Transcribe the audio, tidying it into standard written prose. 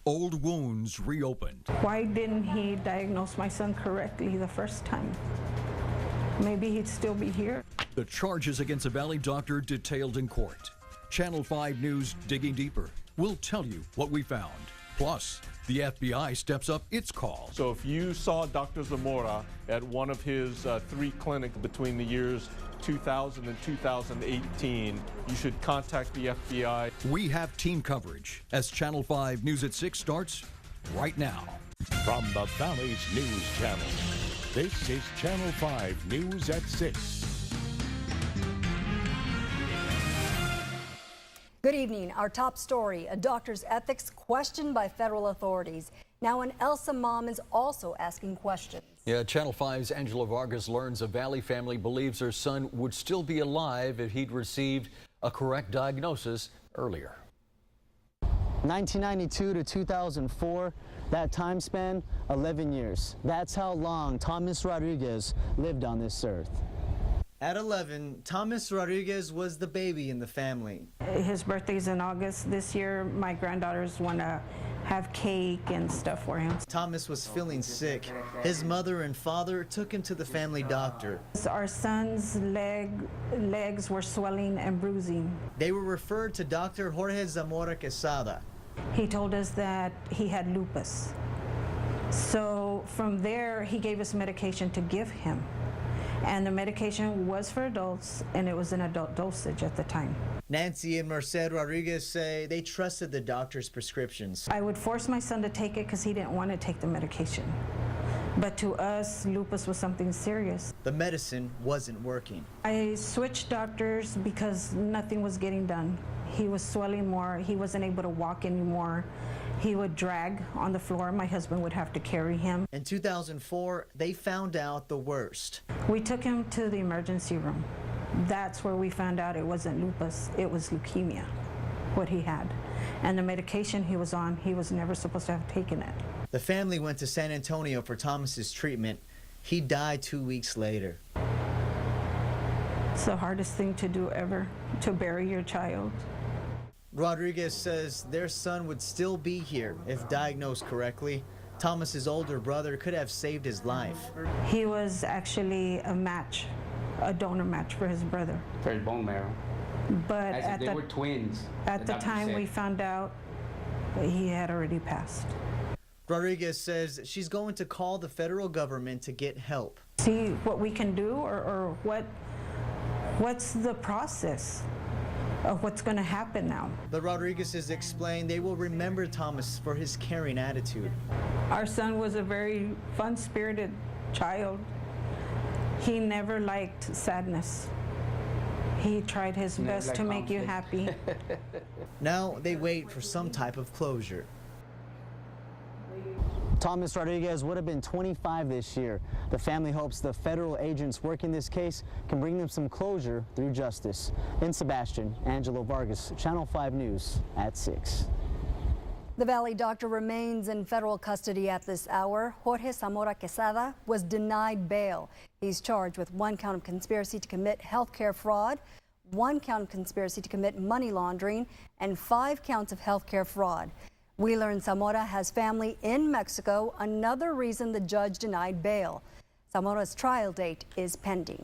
Old wounds reopened. Why didn't he diagnose my son correctly the first time? Maybe he'd still be here. The charges against a Valley doctor detailed in court. Channel 5 News digging deeper. We'll tell you what we found. Plus, the FBI steps up its call. So if you saw Dr. Zamora at one of his 3 clinics between the years 2000 and 2018, you should contact the FBI. We have team coverage as Channel 5 News at 6 starts right now. From the Valley's News Channel, this is Channel 5 News at 6. Good evening. Our top story, a doctor's ethics questioned by federal authorities. Now an Elsa mom is also asking questions. Yeah, Channel 5's Angela Vargas learns a Valley family believes their son would still be alive if he'd received a correct diagnosis earlier. 1992 to 2004, that time span, 11 years. That's how long Thomas Rodriguez lived on this earth. At 11, Thomas Rodriguez was the baby in the family. His birthday's in August. This year, my granddaughters want to have cake and stuff for him. Thomas was feeling sick. His mother and father took him to the family doctor. Our son's legs were swelling and bruising. They were referred to Dr. Jorge Zamora Quesada. He told us that he had lupus. So from there, he gave us medication to give him. And the medication was for adults, and it was an adult dosage at the time. Nancy and Merced Rodriguez say they trusted the doctor's prescriptions. I would force my son to take it because he didn't want to take the medication. But to us, lupus was something serious. The medicine wasn't working. I switched doctors because nothing was getting done. He was swelling more. He wasn't able to walk anymore. He would drag on the floor. My husband would have to carry him. In 2004, they found out the worst. We took him to the emergency room. That's where we found out it wasn't lupus, it was leukemia, what he had. And the medication he was on, he was never supposed to have taken it. The family went to San Antonio for Thomas's treatment. He died 2 weeks later. It's the hardest thing to do ever, to bury your child. Rodriguez says their son would still be here if diagnosed correctly. Thomas's older brother could have saved his life. He was actually a match, a donor match for his brother. For his bone marrow. But they were twins. At the time we found out that he had already passed. Rodriguez says she's going to call the federal government to get help. See what we can do, or what's the process of what's going to happen now. The Rodriguezes explain they will remember Thomas for his caring attitude. Our son was a very fun-spirited child. He never liked sadness. He tried his best to make you happy. Now they wait for some type of closure. Thomas Rodriguez would have been 25 this year. The family hopes the federal agents working this case can bring them some closure through justice. In Sebastian, Angelo Vargas, Channel 5 News at 6. The Valley doctor remains in federal custody at this hour. Jorge Zamora Quesada was denied bail. He's charged with 1 count of conspiracy to commit healthcare fraud, 1 count of conspiracy to commit money laundering, and 5 counts of healthcare fraud. We learned Zamora has family in Mexico, another reason the judge denied bail. Zamora's trial date is pending.